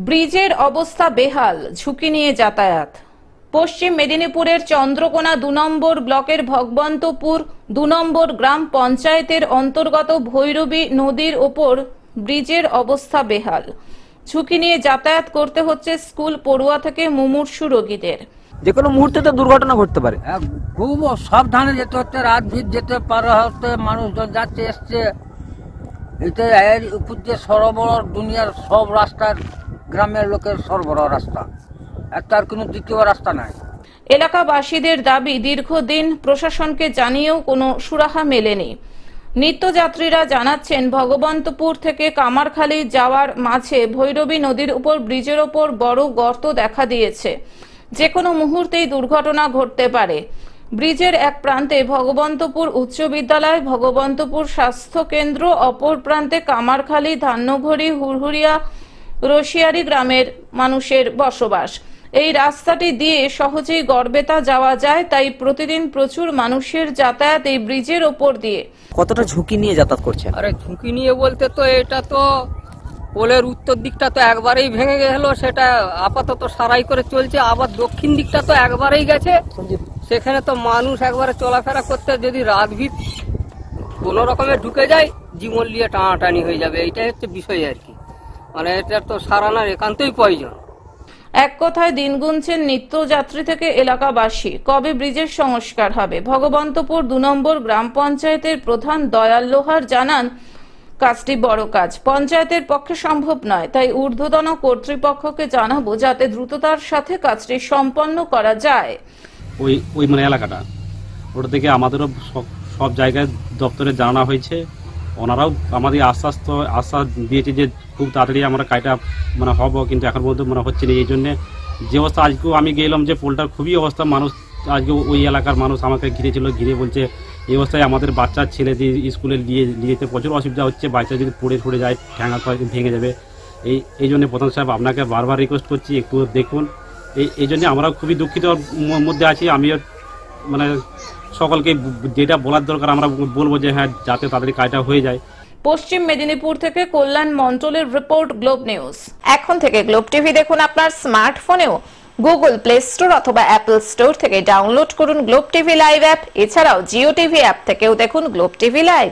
ব্রিজের অবস্থা বেহাল, ঝুঁকি নিয়ে যাতায়াত। পশ্চিম মেদিনীপুরের চন্দ্রকোনা ২ নম্বর ব্লকের ভগবন্তপুর ২ নম্বর গ্রাম পঞ্চায়েতের অন্তর্গত ভৈরবী নদীর ওপর ব্রিজের অবস্থা বেহাল। ঝুঁকি নিয়ে যাতায়াত করতে হচ্ছে স্কুল পড়ুয়া থেকে মুমূর্ষু রোগীদের। যে কোনো মুহূর্তে তো দুর্ঘটনা ঘটতে পারে। খুব সাবধানে যেতে হচ্ছে, রাত ভিড় যেতে পারা হচ্ছে, মানুষজন যাচ্ছে এসছে। এটা এর উপর দিয়ে সরবরাহ দুনিয়ার সব রাস্তার গ্রামের লোকের সরবরাহ রাস্তা, তার কোনো দ্বিতীয় রাস্তা নাই। এলাকাবাসীদের দাবি, দীর্ঘদিন প্রশাসনকে জানিয়েও কোনো সুরাহা মেলেনি। নিত্যযাত্রীরা জানাচ্ছেন, ভগবন্তপুর থেকে কামারখালী যাওয়ার মাঝে ভৈরবী নদীর উপর ব্রিজের ওপর বড় গর্ত দেখা দিয়েছে। যে কোনো মুহূর্তেই দুর্ঘটনা ঘটতে পারে। ব্রিজের এক প্রান্তে ভগবন্তপুর উচ্চ বিদ্যালয়, ভগবন্তপুর স্বাস্থ্য কেন্দ্র, অপর প্রান্তে কামারখালী, ধান্যঘড়ি, হুড়হুড়িয়া, রশিয়ারি গ্রামের মানুষের বসবাস। এই রাস্তাটি দিয়ে সহজেই গড়বেতা যাওয়া যায়, তাই প্রতিদিন প্রচুর মানুষের যাতায়াত এই ব্রিজের ওপর দিয়ে। কতটা ঝুঁকি নিয়ে যাতায়াত করছেন? আরে ঝুঁকি নিয়ে বলতে তো এটা তো পোলের উত্তর দিকটা তো একবারেই ভেঙে গেল, সেটা আপাতত সারাই করে চলছে। আবার দক্ষিণ দিকটা তো একবারেই গেছে, সেখানে তো মানুষ একবারে চলাফেরা করতে যদি রাত ভিড় কোনো রকমে ঢুকে যায়, জীবন নিয়ে টানাটানি হয়ে যাবে। এইটাই হচ্ছে বিষয় আর কি। মানে এটা তো সারানোর একান্তই প্রয়োজন। এক কথায় দিন গুনছেন নিত্যযাত্রী থেকে এলাকাবাসী, কবে ব্রিজের সংস্কার হবে। ভগবন্তপুর ২ নম্বর গ্রাম পঞ্চায়েতের প্রধান দয়াল লোহার জানান, কাজটি বড় কাজ, পঞ্চায়েতের পক্ষে সম্ভব নয়, তাই ঊর্ধ্বতন কর্তৃপক্ষকে জানাবো যাতে দ্রুততার সাথে কাজটি সম্পন্ন করা যায়। ওই মানে এলাকাটা ওটা থেকে আমাদেরও সব জায়গায় দপ্তরে জানানো হয়েছে। ওনারাও আমাদের আশ্বাস দিয়েছে যে খুব তাড়াতাড়ি আমরা কাজটা মানে হব, কিন্তু এখন পর্যন্ত মানে হচ্ছে না। এই জন্যে যে অবস্থা আজকেও আমি গেলাম যে পোলটার খুবই অবস্থা, মানুষ আজকে ওই এলাকার মানুষ আমাকে ঘিরেছিল, ঘিরে বলছে এই অবস্থায় আমাদের বাচ্চার ছেলে দিয়ে স্কুলে নিয়ে যেতে প্রচুর অসুবিধা হচ্ছে, বাচ্চা যদি পড়ে যায় ঠ্যাঙা ভেঙে যাবে। এই জন্য প্রধান সাহেব আপনাকে বারবার রিকোয়েস্ট করছি একটু দেখুন। এই জন্য আমরাও খুবই দুঃখিত মধ্যে আছি। আমিও মানে সকলকে যেটা বলার দরকার আমরা বলবো যে হ্যাঁ, যাতে তাড়াতাড়ি কাজটা হয়ে যায়। পশ্চিম মেদিনীপুর থেকে কল্যাণ মন্ডলের রিপোর্ট, গ্লোব নিউজ। এখন থেকে গ্লোব টিভি দেখুন আপনার স্মার্টফোনেও। গুগল প্লে স্টোর অথবা অ্যাপল স্টোর থেকে ডাউনলোড করুন গ্লোব টিভি লাইভ অ্যাপ। এছাড়াও জিও টিভি অ্যাপ থেকেও দেখুন গ্লোব টিভি লাইভ।